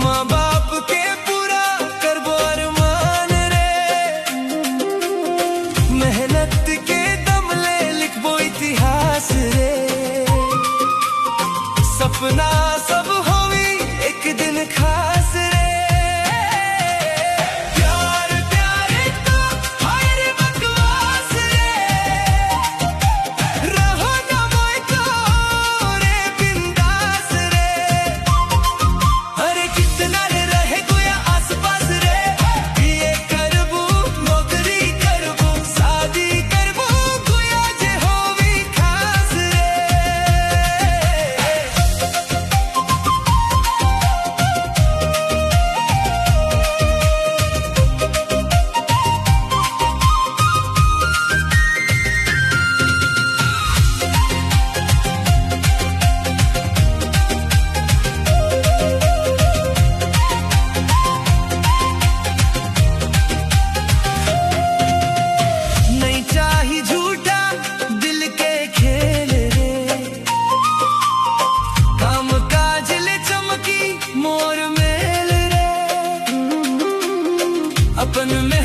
माँ बाप के पूरा करबो अरमान रे, मेहनत के दम ले लिखबो इतिहास रे, सपना सब होवी एक दिन खास रे। प्यार प्यारे तो हाय रे बकवास रे, रहो ना मोय को रे बिंदास रे। अरे कितना रे रहे गोया आस पास रे, ये करबू नौकरी करबू शादी करबू गोया जे होवी खास रे। नहीं चाही झूठा दिल के खेल रे, काम काज ले चमकी मोर मेल रे, अपन में